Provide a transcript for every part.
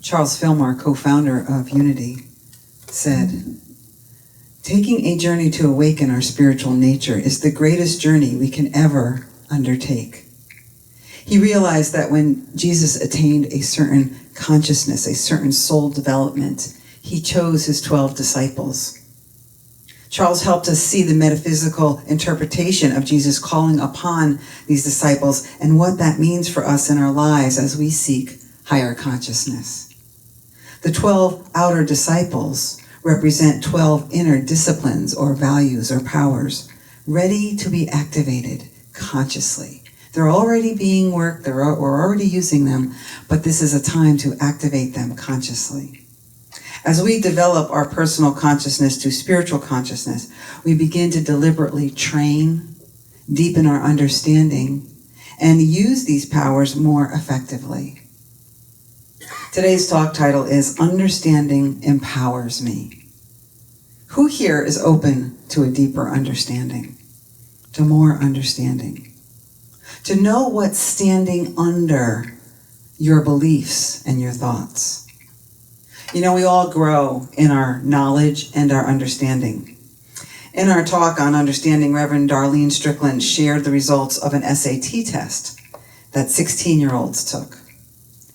Charles Fillmore, co-founder of U-nity, said, "Taking a journey to awaken our spiritual nature is the greatest journey we can ever undertake." He realized that when Jesus attained a certain consciousness, a certain soul development, he chose his 12 disciples. Charles helped us see the metaphysical interpretation of Jesus calling upon these disciples and what that means for us in our lives as we seek higher consciousness. The 12 outer disciples represent 12 inner disciplines or values or powers, ready to be activated consciously. They're already being worked, we're already using them, but this is a time to activate them consciously. As we develop our personal consciousness to spiritual consciousness, we begin to deliberately train, deepen our understanding, and use these powers more effectively. Today's talk title is Understanding Empowers Me. Who here is open to a deeper understanding, to more understanding? To know what's standing under your beliefs and your thoughts. You know, we all grow in our knowledge and our understanding. In our talk on understanding, Reverend Darlene Strickland shared the results of an SAT test that 16-year-olds took.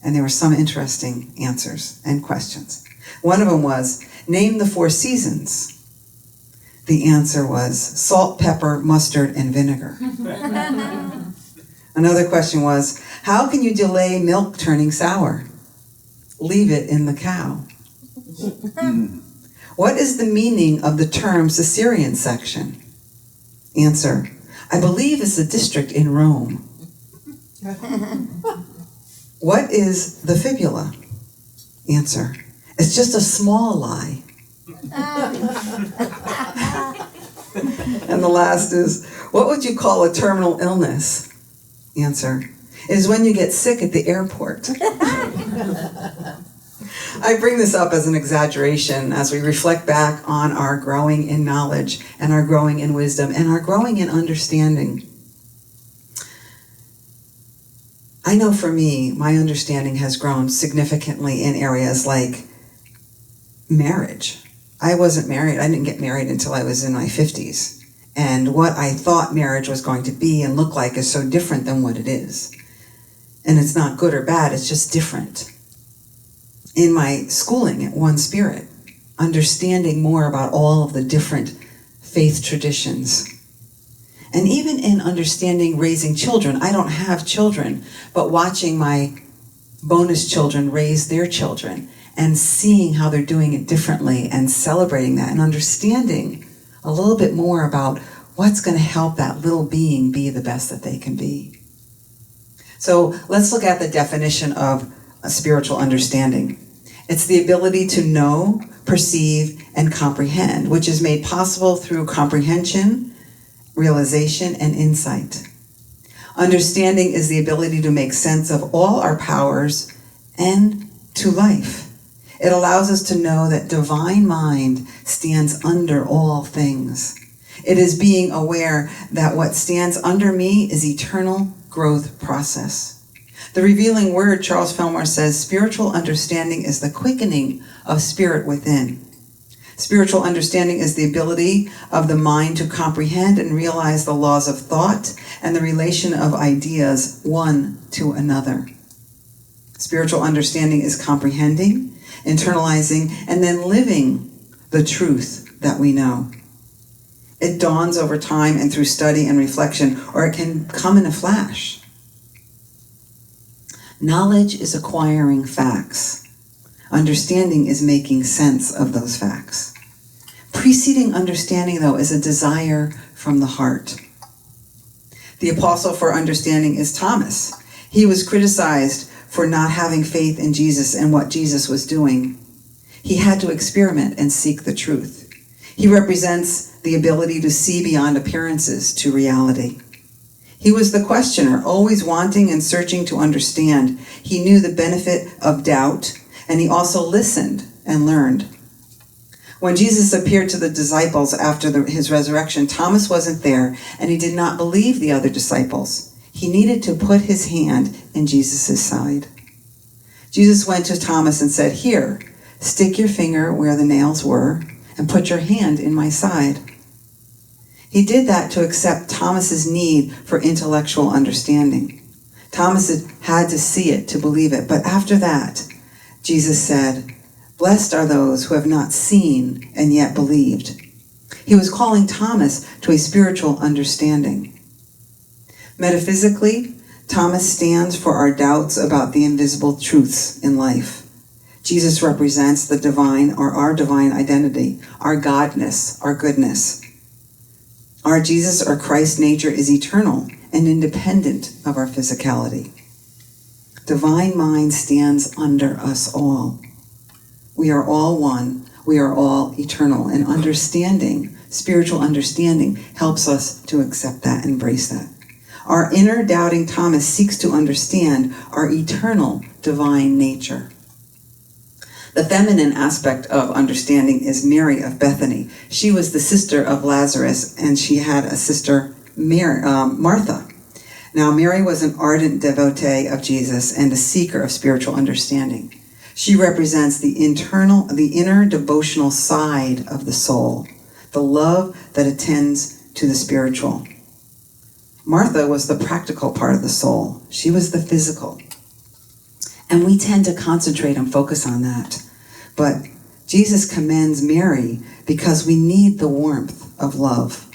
And there were some interesting answers and questions. One of them was, name the 4 seasons. The answer was salt, pepper, mustard, and vinegar. Another question was, how can you delay milk turning sour? Leave it in the cow. What is the meaning of the term Caesarean section? Answer, I believe it's a district in Rome. What is the fibula? Answer, it's just a small lie. And the last is, what would you call a terminal illness? Answer, it is when you get sick at the airport. I bring this up as an exaggeration as we reflect back on our growing in knowledge and our growing in wisdom and our growing in understanding. I know for me, my understanding has grown significantly in areas like marriage. I wasn't married. I didn't get married until I was in my 50s. And what I thought marriage was going to be and look like is so different than what it is. And it's not good or bad, it's just different. In my schooling at One Spirit, understanding more about all of the different faith traditions. And even in understanding raising children, I don't have children, but watching my bonus children raise their children and seeing how they're doing it differently and celebrating that and understanding a little bit more about what's going to help that little being be the best that they can be. So let's look at the definition of a spiritual understanding. It's the ability to know, perceive, and comprehend, which is made possible through comprehension, realization, and insight. Understanding is the ability to make sense of all our powers and to life. It allows us to know that divine mind stands under all things. It is being aware that what stands under me is eternal growth process. The revealing word, Charles Fillmore says, spiritual understanding is the quickening of spirit within. Spiritual understanding is the ability of the mind to comprehend and realize the laws of thought and the relation of ideas one to another. Spiritual understanding is comprehending, internalizing, and then living the truth that we know. It dawns over time and through study and reflection, or it can come in a flash. Knowledge is acquiring facts. Understanding is making sense of those facts. Preceding understanding, though, is a desire from the heart. The apostle for understanding is Thomas. He was criticized for not having faith in Jesus and what Jesus was doing. He had to experiment and seek the truth. He represents the ability to see beyond appearances to reality. He was the questioner, always wanting and searching to understand. He knew the benefit of doubt, and he also listened and learned. When Jesus appeared to the disciples after his resurrection, Thomas wasn't there, and he did not believe the other disciples. He needed to put his hand in Jesus' side. Jesus went to Thomas and said, "Here, stick your finger where the nails were and put your hand in my side." He did that to accept Thomas's need for intellectual understanding. Thomas had to see it to believe it. But after that, Jesus said, "Blessed are those who have not seen and yet believed." He was calling Thomas to a spiritual understanding. Metaphysically, Thomas stands for our doubts about the invisible truths in life. Jesus represents the divine, or our divine identity, our godness, our goodness. Our Jesus or Christ nature is eternal and independent of our physicality. Divine mind stands under us all. We are all one. We are all eternal. And understanding, spiritual understanding, helps us to accept that, embrace that. Our inner doubting Thomas seeks to understand our eternal divine nature. The feminine aspect of understanding is Mary of Bethany. She was the sister of Lazarus, and she had a sister, Martha. Now, Mary was an ardent devotee of Jesus and a seeker of spiritual understanding. She represents the inner devotional side of the soul, the love that attends to the spiritual. Martha was the practical part of the soul. She was the physical. And we tend to concentrate and focus on that. But Jesus commends Mary because we need the warmth of love.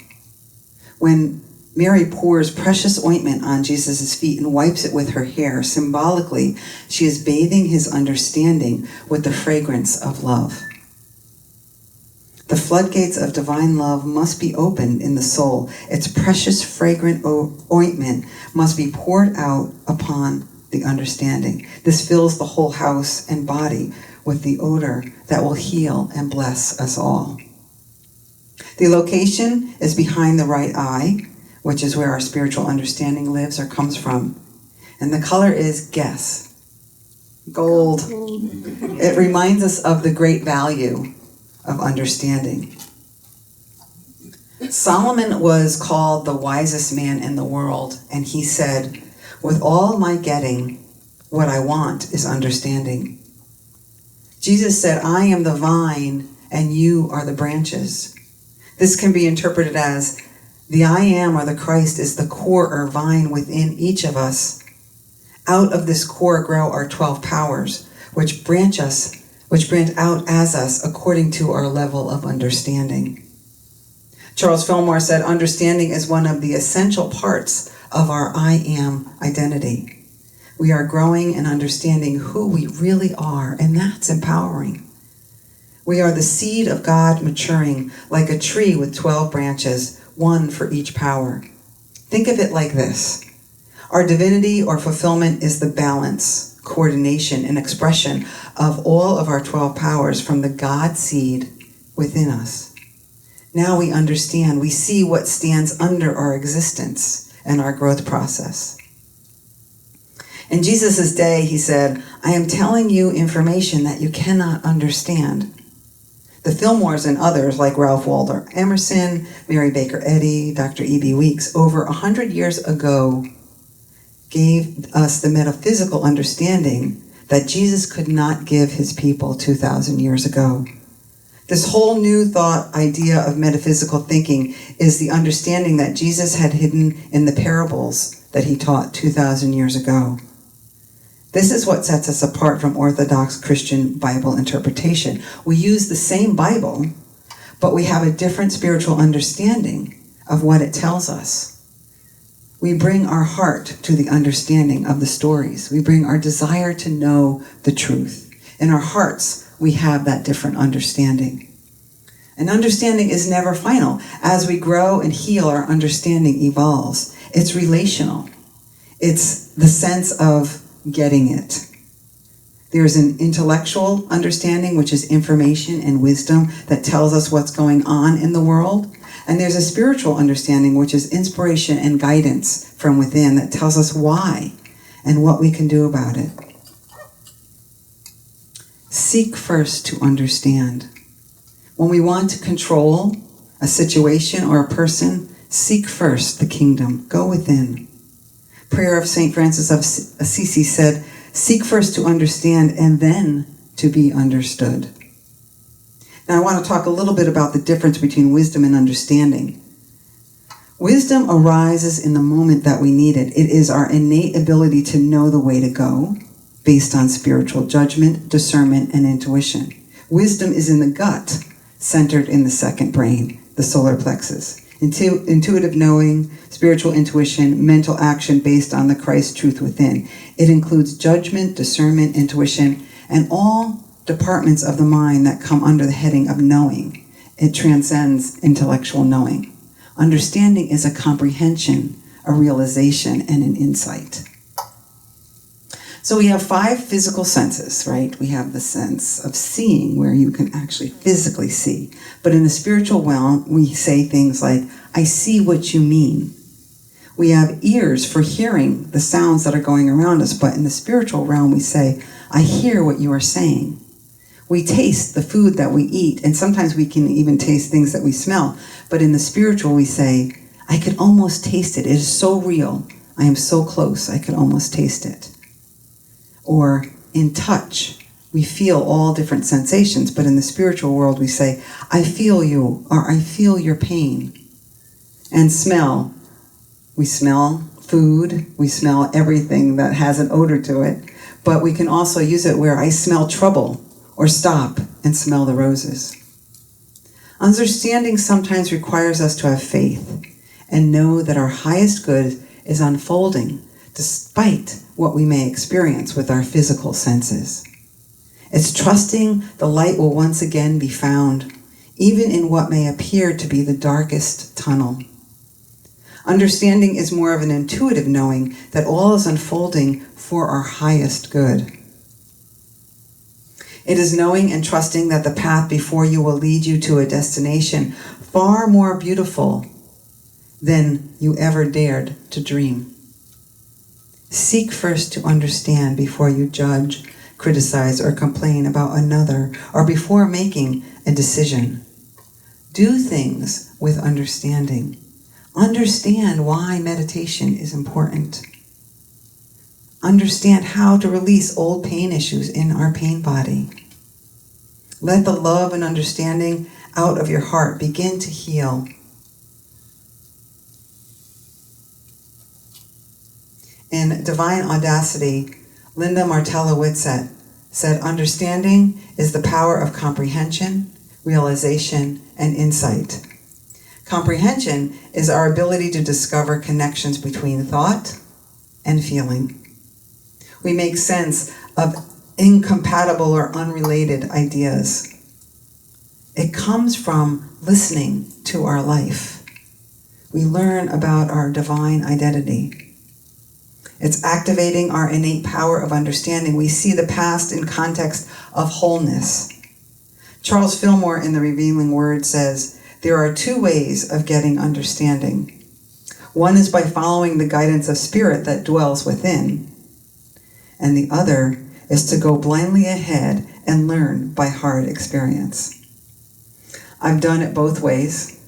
When Mary pours precious ointment on Jesus' feet and wipes it with her hair, symbolically, she is bathing his understanding with the fragrance of love. The floodgates of divine love must be opened in the soul. Its precious fragrant ointment must be poured out upon the understanding. This fills the whole house and body with the odor that will heal and bless us all. The location is behind the right eye, which is where our spiritual understanding lives or comes from. And the color is, guess, gold. It reminds us of the great value of understanding. Solomon was called the wisest man in the world, and he said, "With all my getting, what I want is understanding." Jesus said, "I am the vine, and you are the branches." This can be interpreted as the I am, or the Christ, is the core or vine within each of us. Out of this core grow our 12 powers, which branch out as us according to our level of understanding. Charles Fillmore said, "Understanding is one of the essential parts of our I am identity." We are growing and understanding who we really are, and that's empowering. We are the seed of God maturing like a tree with 12 branches, one for each power. Think of it like this. Our divinity or fulfillment is the balance, coordination, and expression of all of our 12 powers from the God seed within us. Now we understand, we see what stands under our existence and our growth process. In Jesus' day, he said, "I am telling you information that you cannot understand." The Fillmores and others like Ralph Waldo Emerson, Mary Baker Eddy, Dr. E.B. Weeks, over 100 years ago, gave us the metaphysical understanding that Jesus could not give his people 2,000 years ago. This whole new thought idea of metaphysical thinking is the understanding that Jesus had hidden in the parables that he taught 2,000 years ago. This is what sets us apart from Orthodox Christian Bible interpretation. We use the same Bible, but we have a different spiritual understanding of what it tells us. We bring our heart to the understanding of the stories. We bring our desire to know the truth. In our hearts, we have that different understanding. And understanding is never final. As we grow and heal, our understanding evolves. It's relational. It's the sense of getting it. There's an intellectual understanding, which is information and wisdom that tells us what's going on in the world. And there's a spiritual understanding, which is inspiration and guidance from within that tells us why and what we can do about it. Seek first to understand. When we want to control a situation or a person, seek first the kingdom. Go within. Prayer of St. Francis of Assisi said, Seek first to understand and then to be understood. Now I want to talk a little bit about the difference between wisdom and understanding. Wisdom arises in the moment that we need it. It is our innate ability to know the way to go based on spiritual judgment, discernment, and intuition. Wisdom is in the gut, centered in the second brain, the solar plexus. Intuitive knowing, spiritual intuition, mental action based on the Christ truth within. It includes judgment, discernment, intuition, and all departments of the mind that come under the heading of knowing. It transcends intellectual knowing. Understanding is a comprehension, a realization, and an insight. So we have 5 physical senses, right? We have the sense of seeing, where you can actually physically see. But in the spiritual realm, we say things like, I see what you mean. We have ears for hearing the sounds that are going around us, but in the spiritual realm, we say, I hear what you are saying. We taste the food that we eat, and sometimes we can even taste things that we smell. But in the spiritual, we say, I could almost taste it. It is so real. I am so close. I could almost taste it. Or in touch, we feel all different sensations, but in the spiritual world we say, I feel you, or I feel your pain. And smell, we smell food, we smell everything that has an odor to it, but we can also use it where I smell trouble, or stop and smell the roses. Understanding sometimes requires us to have faith and know that our highest good is unfolding despite what we may experience with our physical senses. It's trusting the light will once again be found, even in what may appear to be the darkest tunnel. Understanding is more of an intuitive knowing that all is unfolding for our highest good. It is knowing and trusting that the path before you will lead you to a destination far more beautiful than you ever dared to dream. Seek first to understand before you judge, criticize, or complain about another, or before making a decision. Do things with understanding. Understand why meditation is important. Understand how to release old pain issues in our pain body. Let the love and understanding out of your heart begin to heal. In Divine Audacity, Linda Martella Whitsett said, understanding is the power of comprehension, realization, and insight. Comprehension is our ability to discover connections between thought and feeling. We make sense of incompatible or unrelated ideas. It comes from listening to our life. We learn about our divine identity. It's activating our innate power of understanding. We see the past in context of wholeness. Charles Fillmore in The Revealing Word says, there are 2 ways of getting understanding. One is by following the guidance of spirit that dwells within, and the other is to go blindly ahead and learn by hard experience. I've done it both ways,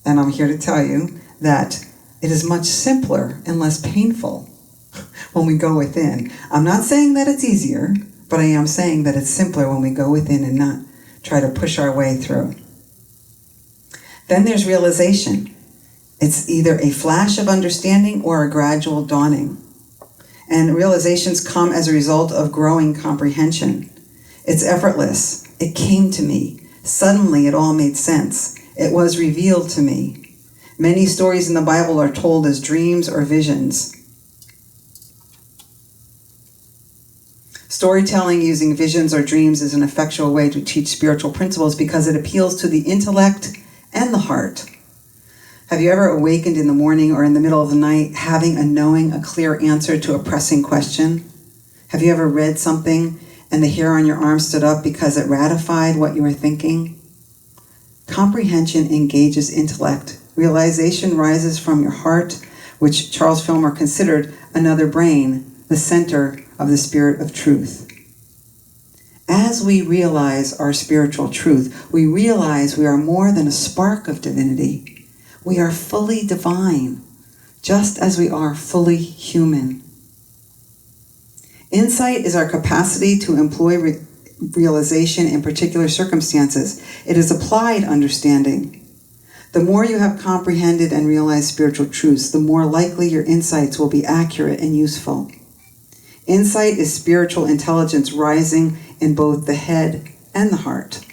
and I'm here to tell you that it is much simpler and less painful when we go within. I'm not saying that it's easier, but I am saying that it's simpler when we go within and not try to push our way through. Then there's realization. It's either a flash of understanding or a gradual dawning. And realizations come as a result of growing comprehension. It's effortless. It came to me. Suddenly it all made sense. It was revealed to me. Many stories in the Bible are told as dreams or visions. Storytelling using visions or dreams is an effectual way to teach spiritual principles because it appeals to the intellect and the heart. Have you ever awakened in the morning or in the middle of the night having a knowing, a clear answer to a pressing question? Have you ever read something and the hair on your arm stood up because it ratified what you were thinking? Comprehension engages intellect. Realization rises from your heart, which Charles Fillmore considered another brain, the center of the spirit of truth. As we realize our spiritual truth, we realize we are more than a spark of divinity. We are fully divine, just as we are fully human. Insight is our capacity to employ realization in particular circumstances. It is applied understanding. The more you have comprehended and realized spiritual truths, the more likely your insights will be accurate and useful. Insight is spiritual intelligence rising in both the head and the heart.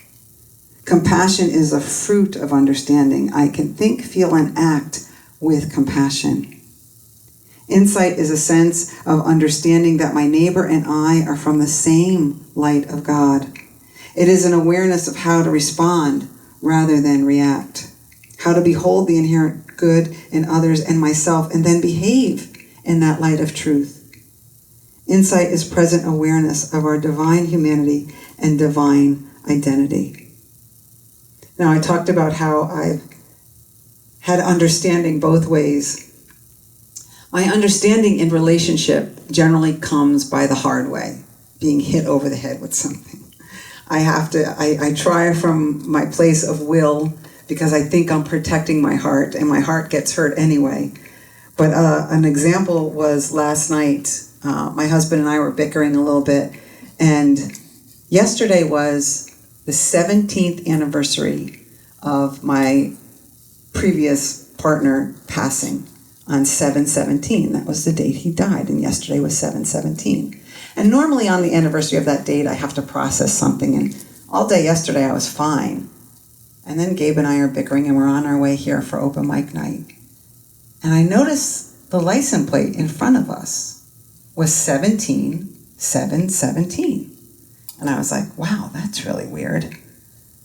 Compassion is a fruit of understanding. I can think, feel, and act with compassion. Insight is a sense of understanding that my neighbor and I are from the same light of God. It is an awareness of how to respond rather than react, how to behold the inherent good in others and myself, and then behave in that light of truth. Insight is present awareness of our divine humanity and divine identity. Now, I talked about how I've had understanding both ways. My understanding in relationship generally comes by the hard way, being hit over the head with something. I try from my place of will because I think I'm protecting my heart, and my heart gets hurt anyway. But an example was last night. My husband and I were bickering a little bit, and yesterday was the 17th anniversary of my previous partner passing on 7/17. That was the date he died, and yesterday was 7/17. And normally on the anniversary of that date, I have to process something, and all day yesterday I was fine. And then Gabe and I are bickering, and we're on our way here for open mic night. And I noticed the license plate in front of us was 17/7/17. And I was like, wow, that's really weird.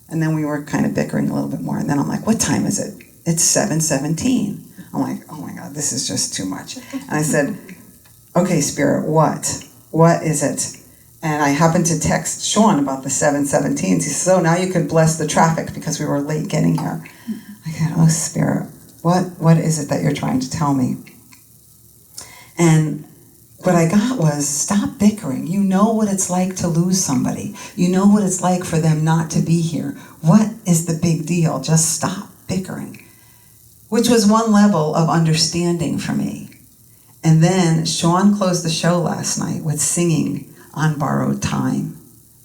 And then we were kind of bickering a little bit more. And then I'm like, what time is it? It's 7:17. I'm like, oh my God, this is just too much. And I said, okay, Spirit, what? What is it? And I happened to text Shawn about the 7:17s. He said, oh, now you can bless the traffic because we were late getting here. I said, oh, Spirit, what is it that you're trying to tell me? And what I got was, stop bickering. You know what it's like to lose somebody. You know what it's like for them not to be here. What is the big deal? Just stop bickering. Which was one level of understanding for me. And then Shawn closed the show last night with singing On Borrowed Time.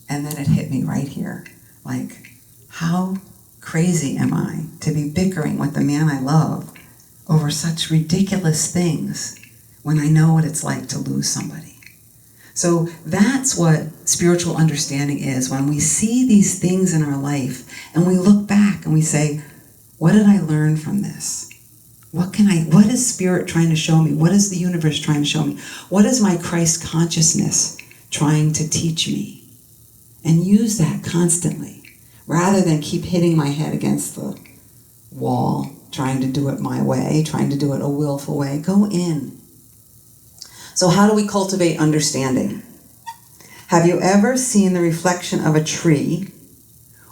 And then it hit me right here. Like, how crazy am I to be bickering with the man I love over such ridiculous things when I know what it's like to lose somebody? So that's what spiritual understanding is. When we see these things in our life and we look back and we say, what did I learn from this? What is Spirit trying to show me? What is the universe trying to show me? What is my Christ consciousness trying to teach me? And use that constantly, rather than keep hitting my head against the wall, trying to do it my way, trying to do it a willful way. Go in. So how do we cultivate understanding? Have you ever seen the reflection of a tree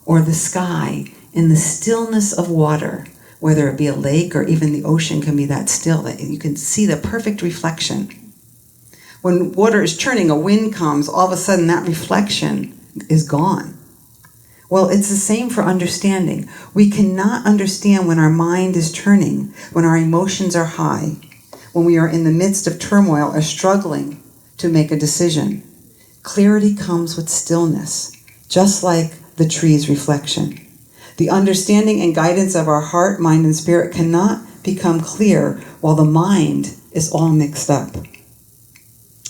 or the sky in the stillness of water, whether it be a lake or even the ocean can be that still, that you can see the perfect reflection? When water is churning, a wind comes, all of a sudden that reflection is gone. Well, it's the same for understanding. We cannot understand when our mind is turning, when our emotions are high, when we are in the midst of turmoil or struggling to make a decision. Clarity comes with stillness, just like the tree's reflection. The understanding and guidance of our heart, mind, and spirit cannot become clear while the mind is all mixed up.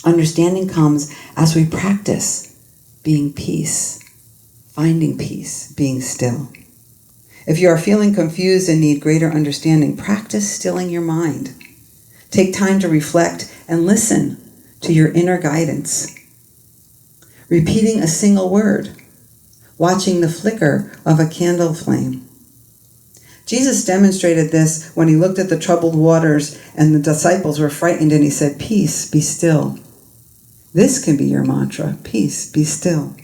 Understanding comes as we practice being peace, finding peace, being still. If you are feeling confused and need greater understanding, practice stilling your mind. Take time to reflect and listen to your inner guidance. Repeating a single word. Watching the flicker of a candle flame. Jesus demonstrated this when he looked at the troubled waters and the disciples were frightened and he said, peace, be still. This can be your mantra, peace, be still.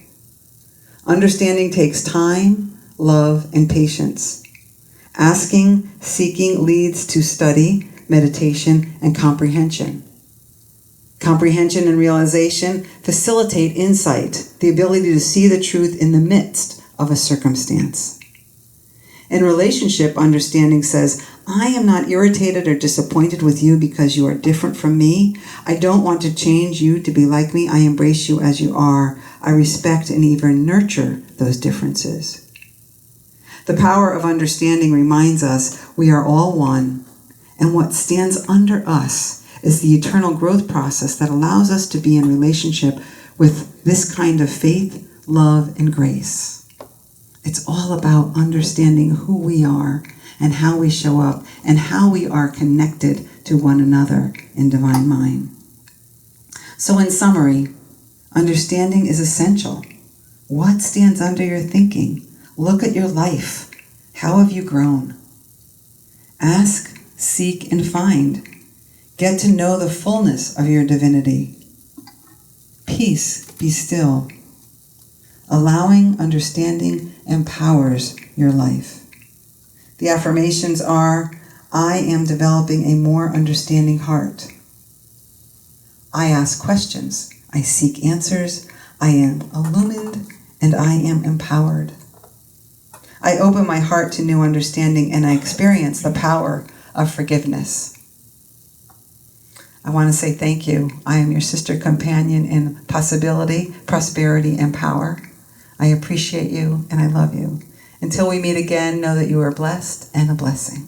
Understanding takes time, love, and patience. Asking, seeking leads to study, meditation, and comprehension. Comprehension and realization facilitate insight, the ability to see the truth in the midst of a circumstance. In relationship, understanding says, I am not irritated or disappointed with you because you are different from me. I don't want to change you to be like me. I embrace you as you are. I respect and even nurture those differences. The power of understanding reminds us we are all one, and what stands under us is the eternal growth process that allows us to be in relationship with this kind of faith, love, and grace. It's all about understanding who we are and how we show up and how we are connected to one another in divine mind. So in summary, understanding is essential. What stands under your thinking? Look at your life. How have you grown? Ask, seek, and find. Get to know the fullness of your divinity. Peace, be still. Allowing understanding empowers your life. The affirmations are, I am developing a more understanding heart. I ask questions. I seek answers. I am illumined and I am empowered. I open my heart to new understanding and I experience the power of forgiveness. I want to say thank you. I am your sister companion in possibility, prosperity, and power. I appreciate you and I love you. Until we meet again, know that you are blessed and a blessing.